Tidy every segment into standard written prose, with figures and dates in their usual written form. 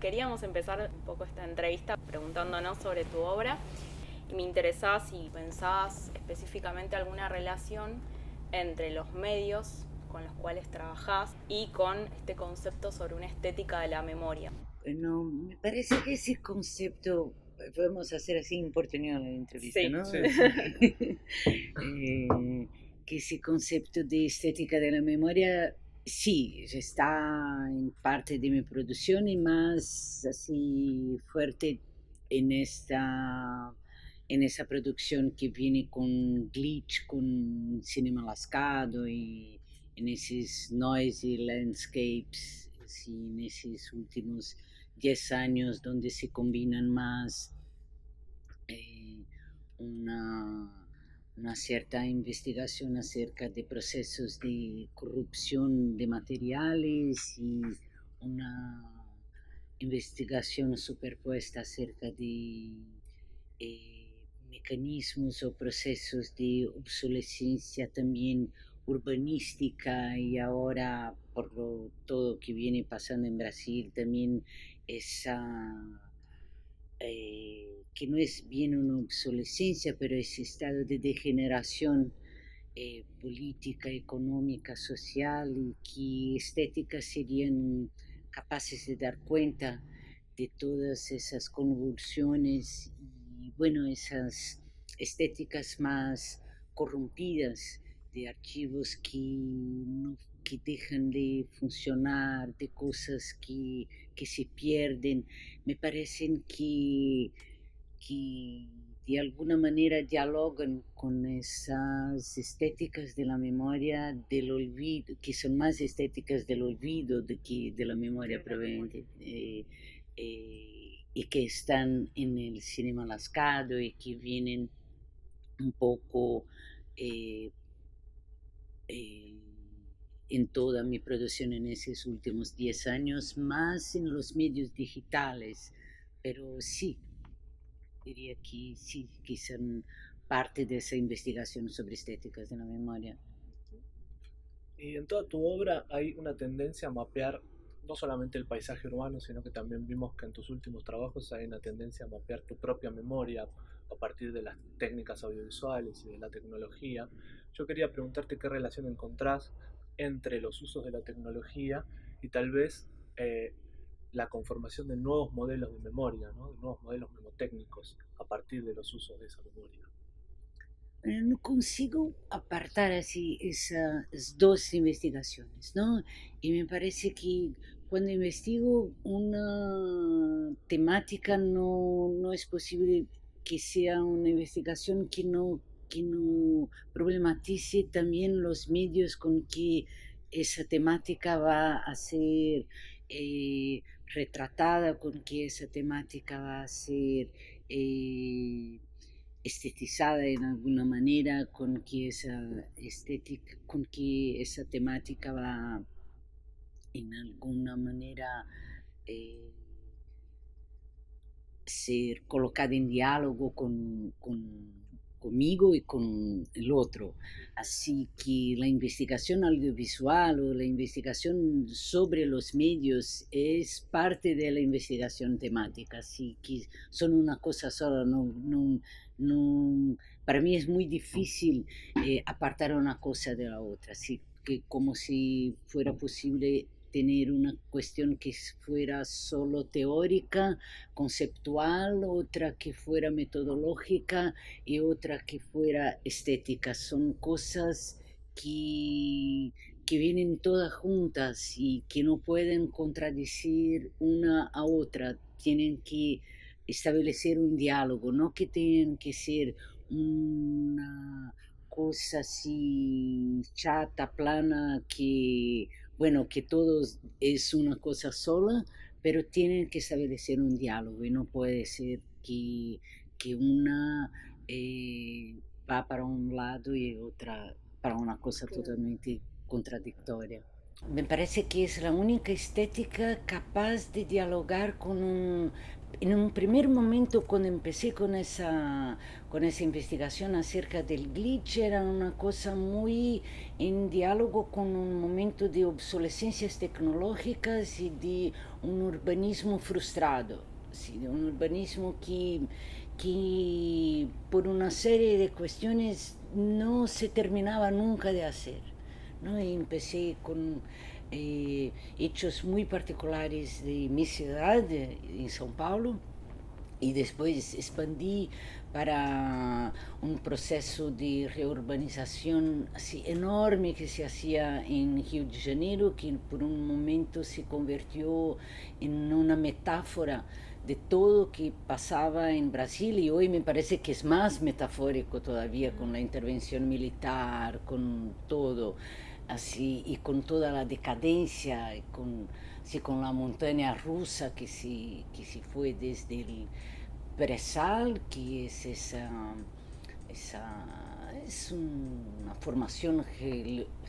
Queríamos empezar un poco esta entrevista preguntándonos sobre tu obra y me interesaba si pensabas específicamente alguna relación entre los medios con los cuales trabajás y con este concepto sobre una estética de la memoria. Bueno, me parece que ese concepto, podemos hacer así en portuñol la entrevista, Sí. ¿no? Sí, Eh, que ese concepto de estética de la memoria, sí, ya está en parte de mi producción y más así fuerte en en esa producción que viene con glitch, con cinema lascado y en esos noisy landscapes, así, en esos últimos 10 años donde se combinan más eh, una, una cierta investigación acerca de procesos de corrupción de materiales y una investigación superpuesta acerca de mecanismos o procesos de obsolescencia también urbanística y ahora por todo que viene pasando en Brasil también esa que no es bien una obsolescencia, pero ese estado de degeneración política, económica, social y que estéticas serían capaces de dar cuenta de todas esas convulsiones y bueno, esas estéticas más corrompidas de archivos que dejan de funcionar, de cosas que se pierden, me parecen que de alguna manera dialogan con esas estéticas de la memoria del olvido, que son más estéticas del olvido de que de la memoria proveniente, y que están en el cinema lascado y que vienen un poco eh, eh, en toda mi producción en esos últimos 10 años, más en los medios digitales, pero sí, diría que sí, que son parte de esa investigación sobre estéticas de la memoria. y en toda tu obra hay una tendencia a mapear no solamente el paisaje urbano, sino que también vimos que en tus últimos trabajos hay una tendencia a mapear tu propia memoria a partir de las técnicas audiovisuales y de la tecnología. Yo quería preguntarte qué relación encontrás entre los usos de la tecnología y tal vez eh, la conformación de nuevos modelos de memoria, ¿no? De nuevos modelos mnemotécnicos a partir de los usos de esa memoria. No consigo apartar así esas dos investigaciones, ¿no? Y me parece que cuando investigo una temática no es posible que sea una investigación que no problematice también los medios con que esa temática va a ser retratada, con que esa temática va a ser eh, estetizada en alguna manera, con que esa estética, con que esa temática va en alguna manera eh, ser colocada en diálogo conmigo y con el otro. Así que la investigación audiovisual o la investigación sobre los medios es parte de la investigación temática, así que son una cosa sola, no, para mí es muy difícil apartar una cosa de la otra, así que como si fuera posible tener una cuestión que fuera solo teórica, conceptual, otra que fuera metodológica y otra que fuera estética. Son cosas que vienen todas juntas y que no pueden contradecir una a otra. Tienen que establecer un diálogo, no que tengan que ser una cosa así chata, plana, que, bueno, que todo es una cosa sola, pero tienen que establecer un diálogo y no puede ser que una va para un lado y otra para una cosa totalmente contradictoria. Me parece que es la única estética capaz de dialogar con un en un primer momento, cuando empecé con esa investigación acerca del glitch, era una cosa muy en diálogo con un momento de obsolescencias tecnológicas y de un urbanismo frustrado, sí, de un urbanismo que por una serie de cuestiones no se terminaba nunca de hacer, ¿no? Y empecé con hechos muy particulares de mi ciudad, en São Paulo, y después expandí para un proceso de reurbanización así enorme que se hacía en Río de Janeiro, que por un momento se convirtió en una metáfora de todo que pasaba en Brasil, y hoy me parece que es más metafórico todavía con la intervención militar, con todo así, y con toda la decadencia, y con, sí, con la montaña rusa que se fue desde el Presal, que es es una formación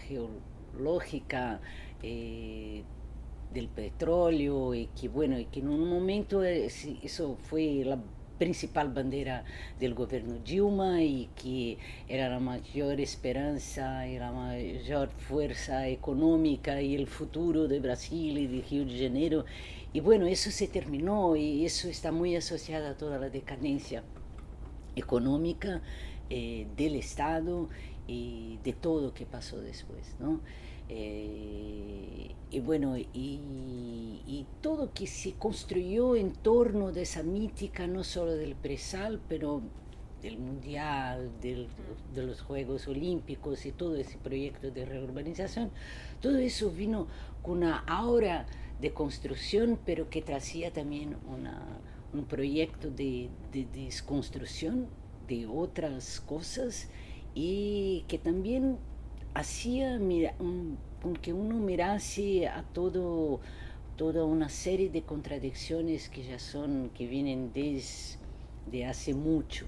geológica del petróleo, y que bueno, y que en un momento eso fue la principal bandera del gobierno Dilma, y que era la mayor esperanza y la mayor fuerza económica y el futuro de Brasil y de Río de Janeiro. Y bueno, eso se terminó, y eso está muy asociado a toda la decadencia económica del Estado y de todo que pasó después, ¿no? Y bueno, y todo que se construyó en torno de esa mítica, no solo del Presal, pero del Mundial, de los Juegos Olímpicos y todo ese proyecto de reurbanización, todo eso vino con una aura de construcción, pero que traía también un proyecto de desconstrucción de otras cosas, y que también hacía con que uno mirase a toda una serie de contradicciones que ya son, que vienen desde hace mucho.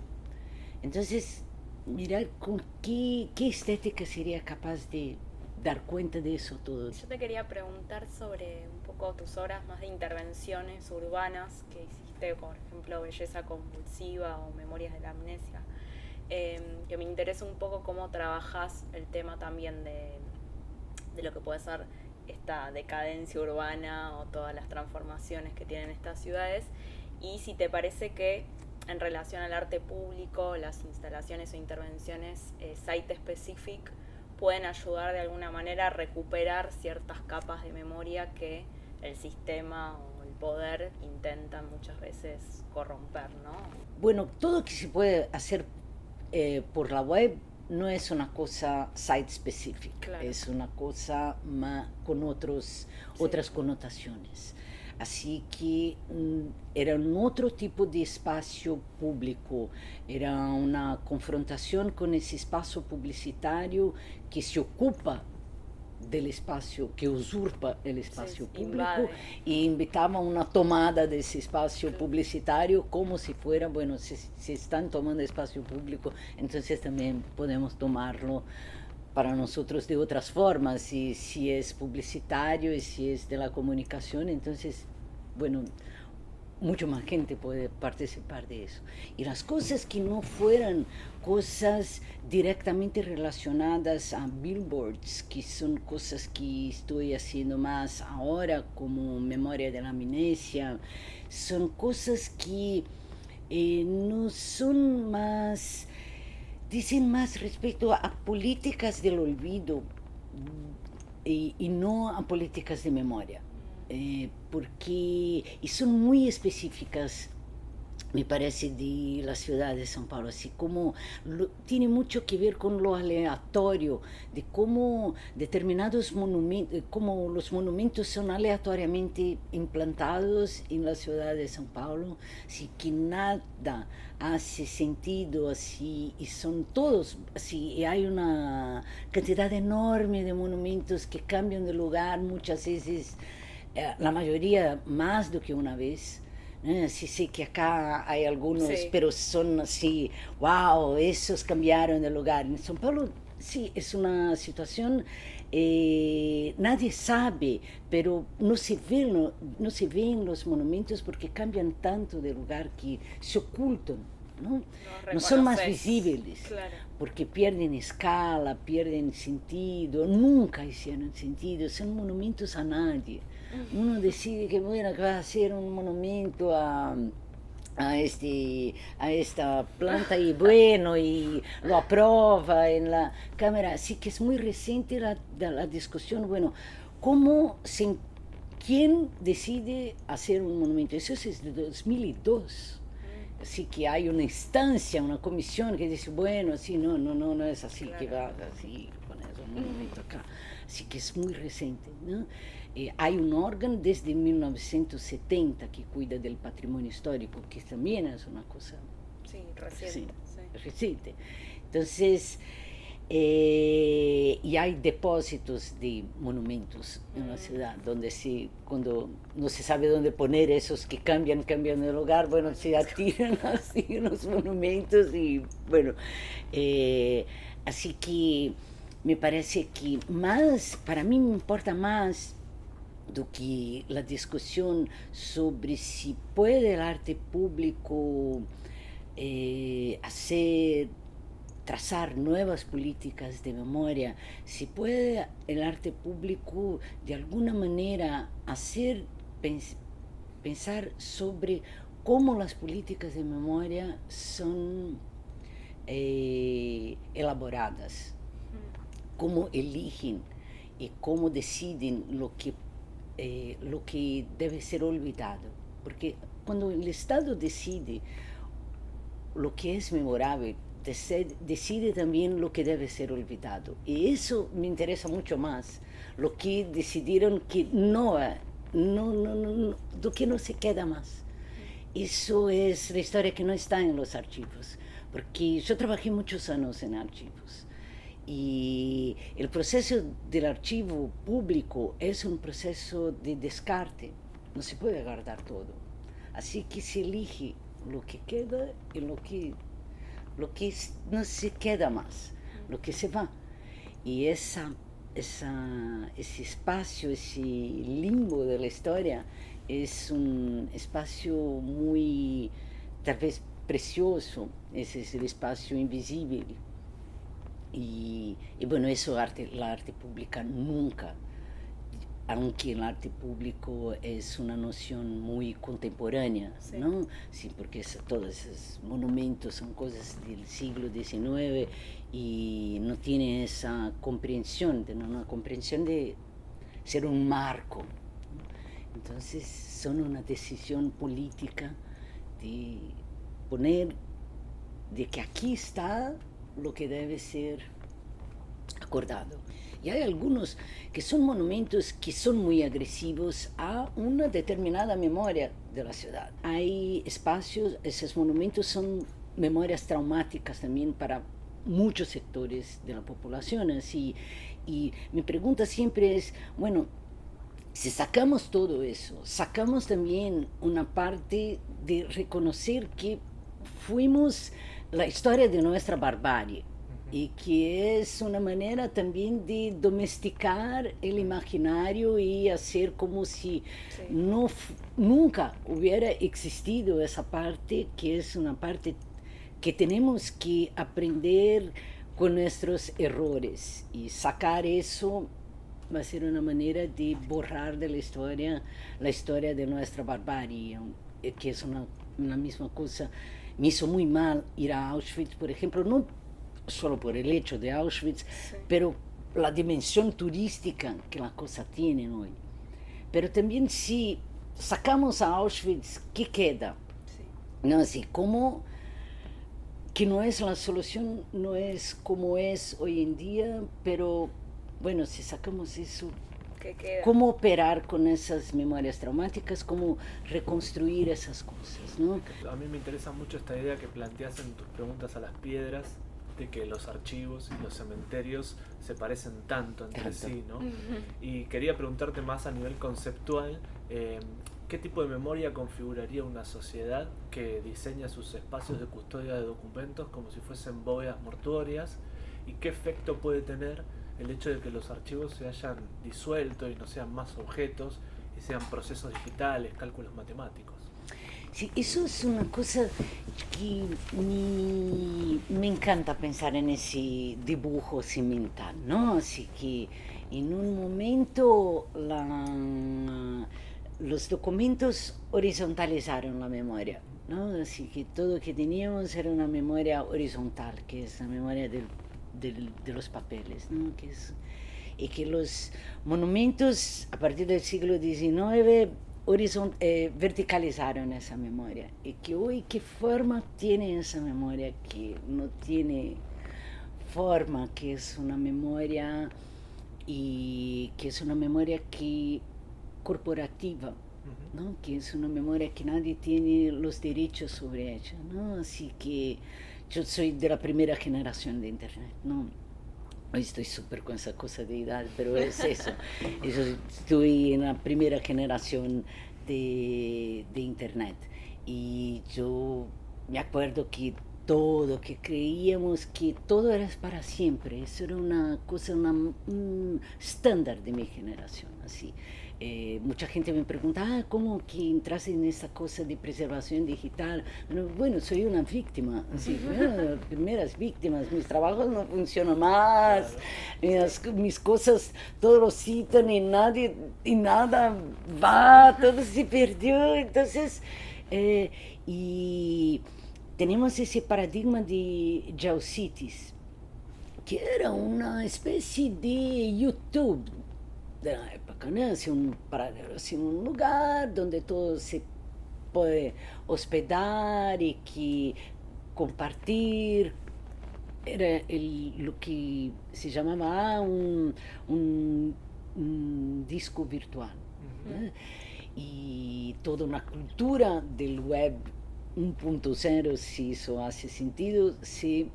Entonces, mirar con qué estética sería capaz de dar cuenta de eso todo. Yo te quería preguntar sobre un poco tus obras más de intervenciones urbanas que hiciste, por ejemplo, Belleza Convulsiva o Memorias de la Amnesia, que me interesa un poco cómo trabajas el tema también de lo que puede ser esta decadencia urbana o todas las transformaciones que tienen estas ciudades, y si te parece que en relación al arte público, las instalaciones o intervenciones site-specific pueden ayudar de alguna manera a recuperar ciertas capas de memoria que el sistema o el poder intentan muchas veces corromper, ¿no? Bueno, todo que se puede hacer por la web no es una cosa site-specific, Claro. es una cosa con otras connotaciones. Así que era un otro tipo de espacio público, era una confrontación con ese espacio publicitario que se ocupa del espacio, que usurpa el espacio público, invade. y invitaba a una tomada de ese espacio publicitario como si fuera, bueno, si están tomando espacio público, entonces también podemos tomarlo para nosotros de otras formas, si es publicitario y si es de la comunicación, entonces, bueno, mucho más gente puede participar de eso. Y las cosas que no fueran cosas directamente relacionadas a billboards, que son cosas que estoy haciendo más ahora, como Memoria de la Amnesia, son cosas que no son más, dicen más respecto a políticas del olvido, y no a políticas de memoria. Porque y son muy específicas, me parece, de la ciudad de São Paulo, así como tiene mucho que ver con lo aleatorio, de cómo determinados monumentos, como los monumentos son aleatoriamente implantados en la ciudad de São Paulo, así que nada hace sentido, así, y son todos, así, y hay una cantidad enorme de monumentos que cambian de lugar muchas veces, la mayoría más do que una vez. Sí sé que acá hay algunos, Sí. pero son así, wow, esos cambiaron de lugar. En São Paulo sí, es una situación, nadie sabe, pero no se ven los monumentos porque cambian tanto de lugar que se ocultan, ¿no? Los No son más reconoces, visibles, claro. porque pierden escala, pierden sentido, nunca hicieron sentido, son monumentos a nadie. Uno decide que, bueno, que va a hacer un monumento a esta planta y bueno, y lo aprueba en la Cámara. Así que es muy reciente la discusión, bueno, ¿cómo se, quién decide hacer un monumento? Eso es de 2002. Así que hay una instancia, una comisión que dice, bueno, sí, no es así, Claro. que va así, pones un monumento acá. Así que es muy reciente, ¿no? Hay un órgano desde 1970 que cuida del patrimonio histórico, que también es una cosa Sí, reciente. Sí. reciente. Entonces, y hay depósitos de monumentos en la ciudad, donde cuando no se sabe dónde poner esos que cambian de lugar, bueno, se atiran así los monumentos y bueno, así que me parece que más, para mí me importa más do que la discusión sobre si puede el arte público hacer, trazar nuevas políticas de memoria, si puede el arte público de alguna manera hacer pensar sobre cómo las políticas de memoria son elaboradas, cómo eligen y cómo deciden lo que debe ser olvidado. Porque cuando el Estado decide lo que es memorable, decide también lo que debe ser olvidado. Y eso me interesa mucho más, lo que decidieron que lo que no se queda más. Eso es la historia que no está en los archivos, porque yo trabajé muchos años en archivos. Y el proceso del archivo público es un proceso de descarte, no se puede guardar todo. Así que se elige lo que queda y lo que no se queda más, lo que se va. Y ese espacio, ese limbo de la historia es un espacio muy, tal vez precioso, ese es el espacio invisible. Y bueno, eso la arte pública nunca, aunque el arte público es una noción muy contemporánea, Sí. ¿no? Sí, porque todos esos monumentos son cosas del siglo XIX y no tiene esa comprensión, una comprensión de ser un marco, ¿no? Entonces son una decisión política de poner, de que aquí está lo que debe ser acordado. Y hay algunos que son monumentos que son muy agresivos a una determinada memoria de la ciudad. Hay espacios, esos monumentos son memorias traumáticas también para muchos sectores de la población. Así, y mi pregunta siempre es, bueno, si sacamos todo eso, sacamos también una parte de reconocer que fuimos la historia de nuestra barbarie y que es una manera también de domesticar el imaginario y hacer como si nunca hubiera existido esa parte, que es una parte que tenemos que aprender con nuestros errores, y sacar eso va a ser una manera de borrar de la historia de nuestra barbarie, que es una misma cosa. Me hizo muy mal ir a Auschwitz, por ejemplo, no solo por el hecho de Auschwitz, pero la dimensión turística que la cosa tiene hoy. Pero también si sacamos a Auschwitz, ¿qué queda? Sí. No, así, como que no es la solución, no es como es hoy en día, pero bueno, si sacamos eso, ¿cómo operar con esas memorias traumáticas? ¿Cómo reconstruir esas cosas, ¿no? A mí me interesa mucho esta idea que planteas en tus preguntas a las piedras, de que los archivos y los cementerios se parecen tanto entre sí, ¿no? Y quería preguntarte más a nivel conceptual, ¿qué tipo de memoria configuraría una sociedad que diseña sus espacios de custodia de documentos como si fuesen bóvedas mortuorias y qué efecto puede tener el hecho de que los archivos se hayan disuelto y no sean más objetos y sean procesos digitales, cálculos matemáticos. Sí, eso es una cosa que me encanta pensar en ese dibujo cimental, ¿no? Así que en un momento los documentos horizontalizaron la memoria, ¿no? Así que todo lo que teníamos era una memoria horizontal, que es la memoria de los papeles, ¿no? Y que los monumentos a partir del siglo XIX verticalizaron esa memoria. Y que hoy, ¿qué forma tiene esa memoria? Que no tiene forma, que es una memoria y que es una memoria que corporativa, ¿no? Que es una memoria que nadie tiene los derechos sobre ella, ¿no? Así que yo soy de la primera generación de Internet, ¿no? Hoy estoy súper con esa cosa de edad, pero es eso. Yo estoy en la primera generación de Internet. Y yo me acuerdo que todo, que creíamos que todo era para siempre. Eso era una cosa, un estándar de mi generación, así. Mucha gente me pregunta, ¿cómo que entras en esa cosa de preservación digital? Bueno, soy una víctima, así, bueno, primeras víctimas, mis trabajos no funcionan más, mis cosas, todos los citan y nada va, todo se perdió, entonces, y tenemos ese paradigma de Geocities, que era una especie de YouTube de la época, ¿no? Así un lugar donde todo se puede hospedar y que compartir. Era lo que se llamaba un disco virtual, ¿no? Y toda una cultura del web 1.0, si eso hace sentido, se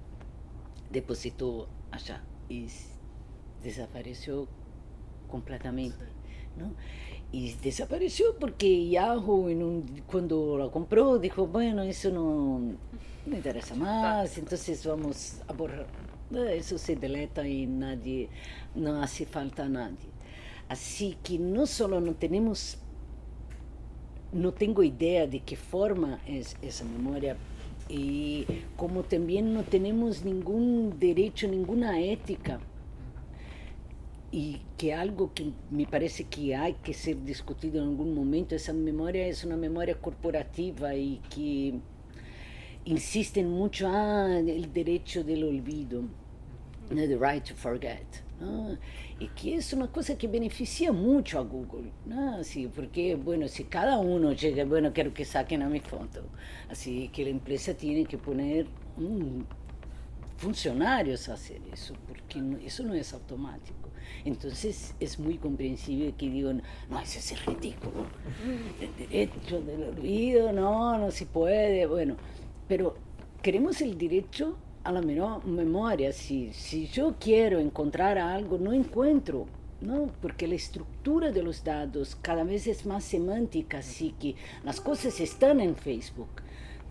depositó allá y desapareció completamente, ¿no? Y desapareció porque Yahoo cuando la compró dijo, bueno, eso no me interesa más, entonces vamos a borrar. Eso se deleta y no hace falta a nadie. Así que no solo no tengo idea de qué forma es esa memoria, y como también no tenemos ningún derecho, ninguna ética, y que algo que me parece que hay que ser discutido en algún momento, esa memoria es una memoria corporativa y que insisten mucho el derecho del olvido, the right to forget, ¿no? Y que es una cosa que beneficia mucho a Google, ¿no? Así, porque, bueno, si cada uno llega, bueno, quiero que saquen a mi foto, así que la empresa tiene que poner funcionarios a hacer eso, porque eso no es automático. Entonces es muy comprensible que digan, no, eso es ridículo, el derecho del olvido, no se puede, bueno, pero queremos el derecho a la memoria. Si yo quiero encontrar algo, no encuentro, ¿no? Porque la estructura de los datos cada vez es más semántica, así que las cosas están en Facebook,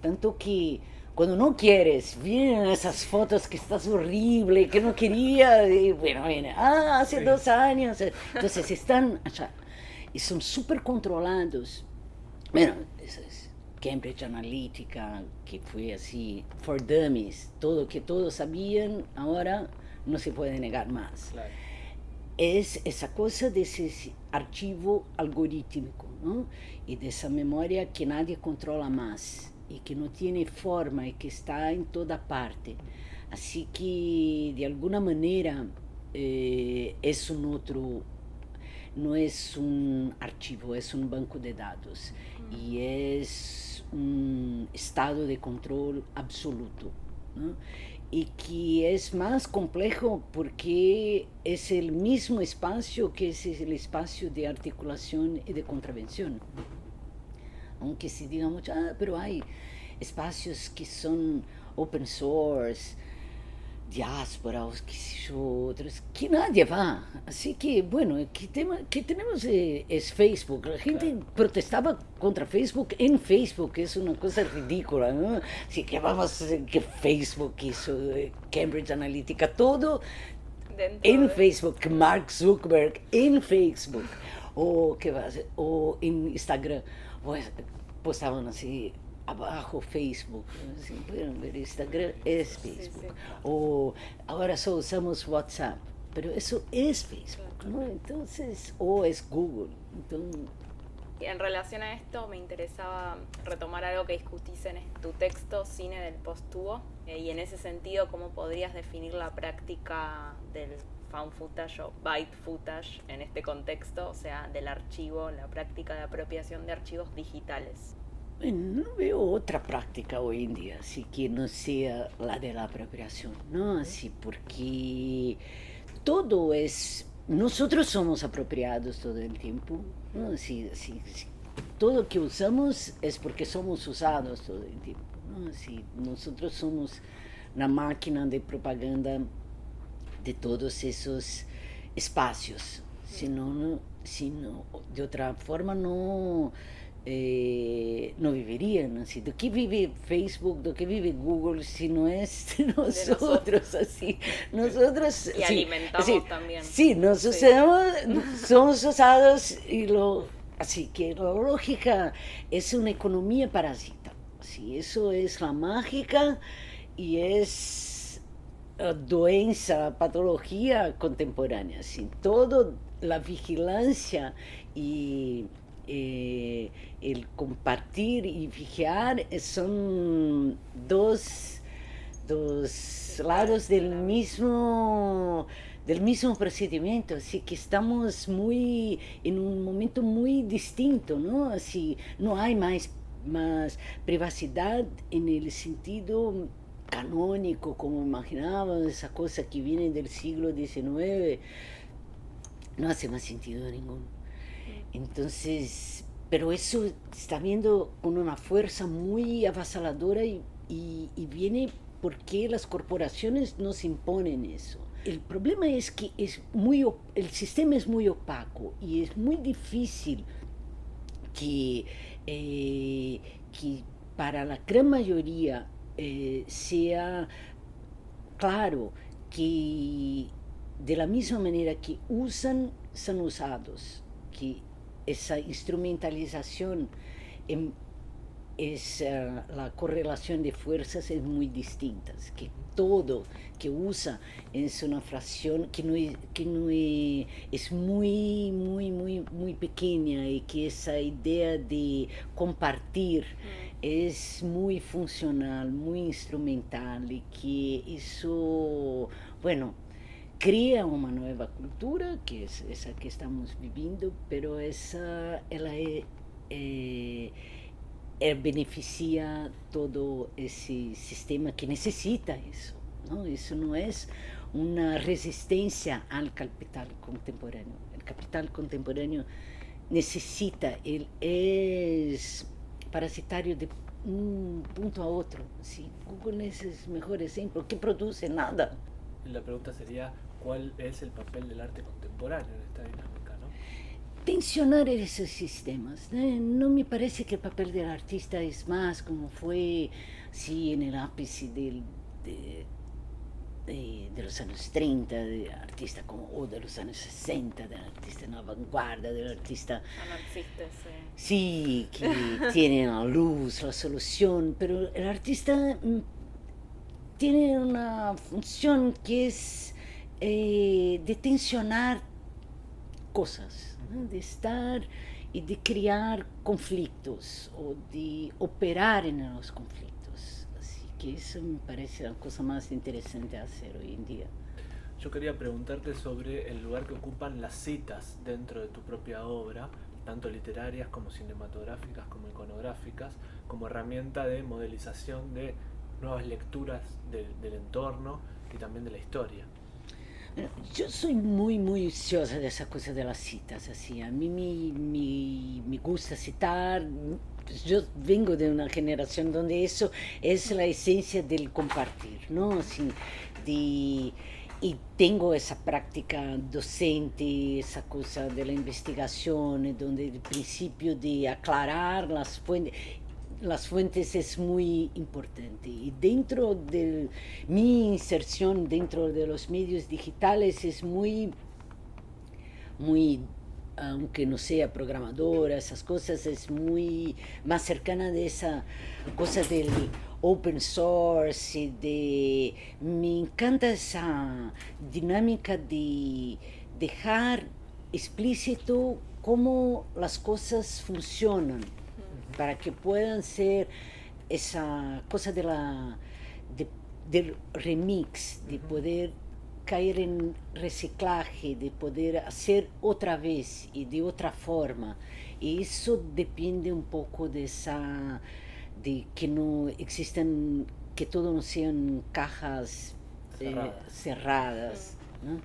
tanto que cuando no quieres, vienen esas fotos que estás horrible, que no quería, y bueno, viene, hace 2 años, entonces están allá, y son súper controlados. Bueno, eso es Cambridge Analytica, que fue así, for dummies, todo que todos sabían, ahora no se puede negar más. Claro. Es esa cosa de ese archivo algorítmico, ¿no? Y de esa memoria que nadie controla más, y que no tiene forma y que está en toda parte. Así que, de alguna manera, es no es un archivo, es un banco de datos y es un estado de control absoluto, ¿no? Y que es más complejo porque es el mismo espacio que es el espacio de articulación y de contravención. Aunque se diga mucho, pero hay espacios que son open source, diáspora o qué sé yo, otros, que nadie va. Así que, bueno, el tema que tenemos es Facebook. La gente Claro. protestaba contra Facebook en Facebook, es una cosa ridícula, ¿no? Así que vamos, que Facebook hizo, Cambridge Analytica, todo Dentro en de... Facebook, Mark Zuckerberg en Facebook, o, ¿qué va a hacer? O en Instagram, pues, postaban así, abajo Facebook, ¿no? Así, pueden ver, Instagram es Sí, Facebook, sí. o ahora solo usamos WhatsApp, pero eso es Facebook, Claro. ¿no? Entonces, o es Google, entonces, En relación a esto, me interesaba retomar algo que discutís en tu texto, Cine del Post-Tuo, y en ese sentido, ¿cómo podrías definir la práctica del found footage o byte footage en este contexto, o sea, del archivo, la práctica de apropiación de archivos digitales? bueno, no veo otra práctica hoy en día, así que no sea la de la apropiación, ¿no? Así, porque todo es, nosotros somos apropiados todo el tiempo, ¿no? Si todo que usamos es porque somos usados todo el tiempo, ¿no? Si nosotros somos la máquina de propaganda de todos esos espacios, si no, de otra forma no, no vivirían así. ¿De qué vive Facebook? ¿De qué vive Google si no es de nosotros? nosotros. Así, nosotros Y alimentamos sí, también. sí, nos Sí. usamos, somos usados y así que la lógica es una economía parásita. Sí, eso es la mágica y es doença, patología contemporánea. Assim, toda la vigilancia y el compartir y vigiar son dos lados del mismo procedimiento, así que estamos muy en un momento muy distinto, ¿no? Así, no hay más privacidad en el sentido canónico, como imaginaba, esa cosa que viene del siglo XIX, no hace más sentido ninguno. Entonces, pero eso está viendo con una fuerza muy avasalladora y viene porque las corporaciones nos imponen eso. El problema es que el sistema es muy opaco y es muy difícil que, que para la gran mayoría sea claro que de la misma manera que usan, son usados, que esa instrumentalización es la correlación de fuerzas es muy distinta, que todo que usa es una fracción que no es muy pequeña y que esa idea de compartir es muy funcional, muy instrumental y que eso, bueno, crea una nueva cultura que es esa que estamos viviendo, pero esa beneficia todo ese sistema que necesita eso, ¿no? Eso no es una resistencia al capital contemporáneo. El capital contemporáneo necesita, él es parasitario de un punto a otro. ¿Sí? Google es el mejor ejemplo, que produce nada. La pregunta sería, ¿cuál es el papel del arte contemporáneo en esta dinámica, no? Tensionar esos sistemas. No me parece que el papel del artista es más como fue sí, en el ápice de los años 30, de artista como, o de los años 60, del artista en la vanguardia, del artista Ya no existe ese... sí, que tiene la luz, la solución, pero el artista tiene una función que es de tensionar cosas, ¿no? De estar y de crear conflictos o de operar en los conflictos. Así que eso me parece la cosa más interesante de hacer hoy en día. Yo quería preguntarte sobre el lugar que ocupan las citas dentro de tu propia obra, tanto literarias como cinematográficas como iconográficas, como herramienta de modelización de nuevas lecturas del entorno y también de la historia. Yo soy muy ansiosa de esa cosa de las citas, así. A mí me gusta citar. Yo vengo de una generación donde eso es la esencia del compartir, ¿no? Así, y tengo esa práctica docente, esa cosa de la investigación, donde el principio de aclarar las fuentes es muy importante. Y dentro de mi inserción dentro de los medios digitales es muy, aunque no sea programadora, esas cosas, es muy más cercana de esa cosa del open source me encanta esa dinámica de dejar explícito cómo las cosas funcionan para que puedan ser esa cosa del remix, de poder caer en reciclaje, de poder hacer otra vez y de otra forma. Y eso depende un poco de que no existan, que todo no sean cajas cerradas, ¿no?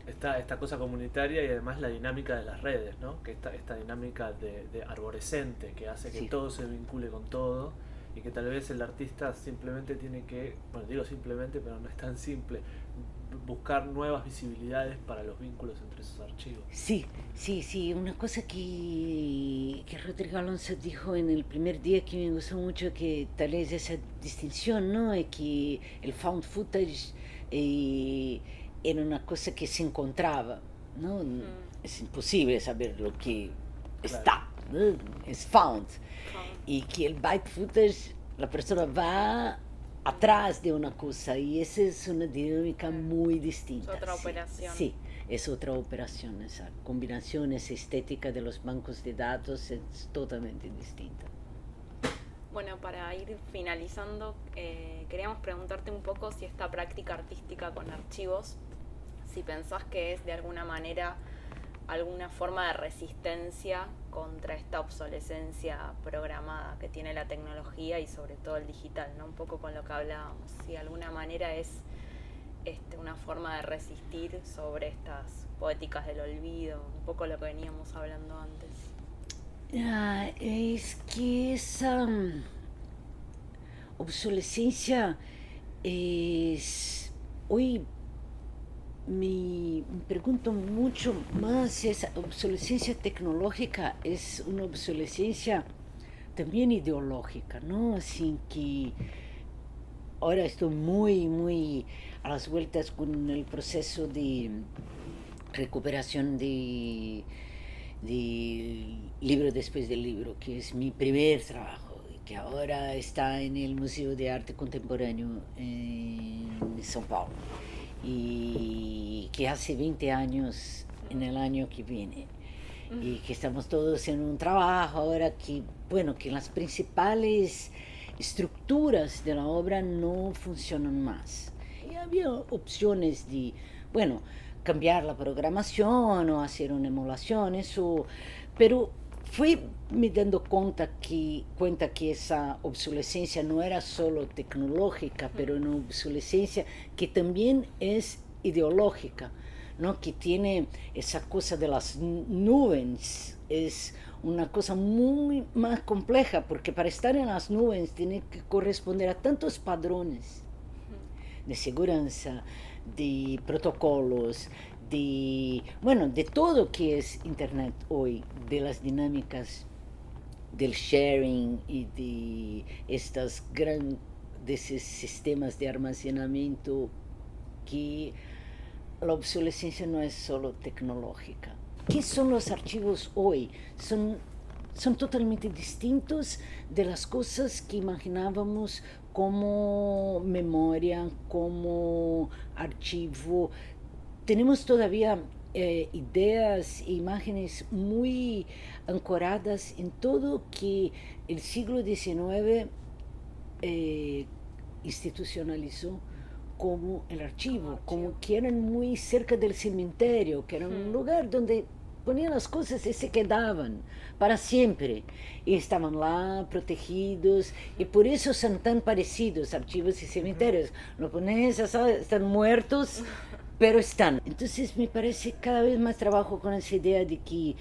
Esta cosa comunitaria y además la dinámica de las redes, ¿no? Que esta dinámica de arborescente que hace que todo se vincule con todo y que tal vez el artista simplemente tiene que, bueno, digo simplemente, pero no es tan simple, buscar nuevas visibilidades para los vínculos entre esos archivos. Sí, una cosa que Rodrigo Alonso dijo en el primer día que me gustó mucho, que tal vez esa distinción, ¿no? Es que el found footage era una cosa que se encontraba, ¿no? Es imposible saber lo que está, ¿no? Es found. Y que el byte footage, la persona va atrás de una cosa y esa es una dinámica muy distinta. Es otra operación. Sí, es otra operación. Esa combinación, esa estética de los bancos de datos es totalmente distinta. Bueno, para ir finalizando, queríamos preguntarte un poco si esta práctica artística con archivos, si pensás que es de alguna manera alguna forma de resistencia contra esta obsolescencia programada que tiene la tecnología y sobre todo el digital, ¿no? Un poco con lo que hablábamos, si de alguna manera es una forma de resistir sobre estas poéticas del olvido, un poco lo que veníamos hablando antes. Es que esa obsolescencia es hoy. Me pregunto mucho más, esa obsolescencia tecnológica es una obsolescencia también ideológica, ¿no? Así que ahora estoy muy a las vueltas con el proceso de recuperación de Libro después del libro, que es mi primer trabajo, que ahora está en el Museo de Arte Contemporáneo en São Paulo. Y que hace 20 años en el año que viene y que estamos todos en un trabajo ahora que, bueno, que las principales estructuras de la obra no funcionan más y había opciones de, bueno, cambiar la programación o hacer una emulación, eso, pero fui me dando cuenta que esa obsolescencia no era solo tecnológica, pero una obsolescencia que también es ideológica, ¿no? Que tiene esa cosa de las nubes, es una cosa muy más compleja, porque para estar en las nubes tiene que corresponder a tantos padrones de seguridad, de protocolos, de todo que es Internet hoy, de las dinámicas del sharing y de de esos sistemas de almacenamiento, que la obsolescencia no es solo tecnológica. ¿Qué son los archivos hoy? Son totalmente distintos de las cosas que imaginábamos como memoria, como archivo. Tenemos todavía ideas e imágenes muy ancoradas en todo que el siglo XIX institucionalizó como el archivo, como que eran muy cerca del cementerio, que era un lugar donde ponían las cosas y se quedaban para siempre. Y estaban lá protegidos, y por eso son tan parecidos archivos y cementerios. Lo pones, están muertos, pero están. Entonces me parece cada vez más trabajo con esa idea de que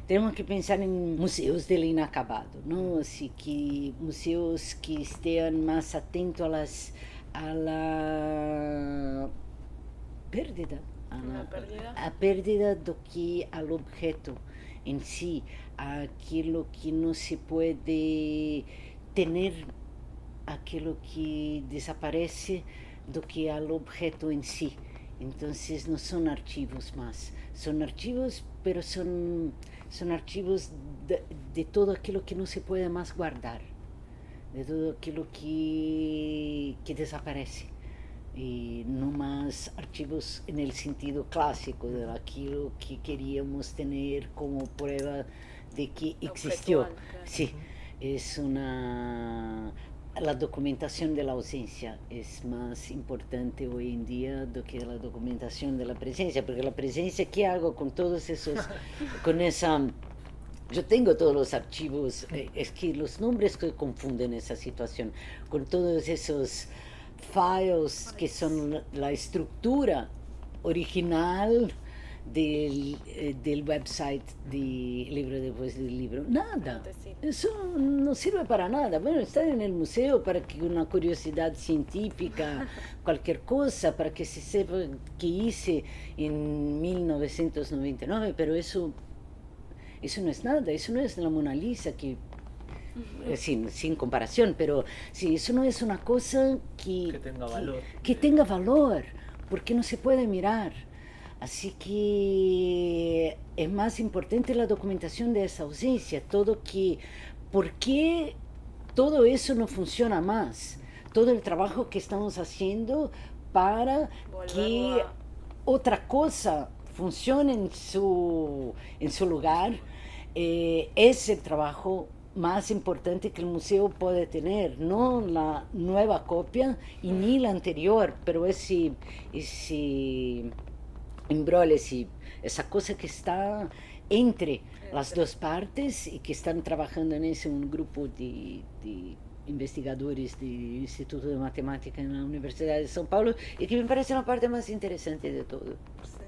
tenemos que pensar en museos del inacabado, ¿no? Así que museos que estén más atentos a la pérdida, Una pérdida. a pérdida do que al objeto em si, aquilo que não se pode ter, aquilo que desaparece do que al objeto em si. Então, não são arquivos mais, são arquivos, pero são arquivos de todo aquilo que não se pode mais guardar, de todo aquilo que desaparece. E não mais arquivos no sentido clássico de aquilo que queríamos ter como prova de que existiu. Objetual, claro. Sí, es una... La documentación de la ausencia es más importante hoy en día do que la documentación de la presencia, porque la presencia, ¿qué hago con todos esos, con esa... Yo tengo todos los archivos, es que los nombres que confunden esa situación, con todos esos files que son la estructura original del website del libro después del libro. Nada, No te sirve. eso no sirve para nada. Bueno, está en el museo para que una curiosidad científica, cualquier cosa, para que se sepa qué hice en 1999, pero eso no es nada, eso no es la Mona Lisa, que sin comparación, pero sí, eso no es una cosa Que tenga valor. que tenga valor, porque no se puede mirar. Así que es más importante la documentación de esa ausencia, ¿por qué todo eso no funciona más? Todo el trabajo que estamos haciendo para que Volverlo a... otra cosa funcione en su lugar, es el trabajo más importante que el museo puede tener, no la nueva copia y ni la anterior, pero ese embrollo, esa cosa que está entre las dos partes y que están trabajando en ese un grupo de investigadores del Instituto de Matemática en la Universidad de São Paulo y que me parece la parte más interesante de todo. Sí.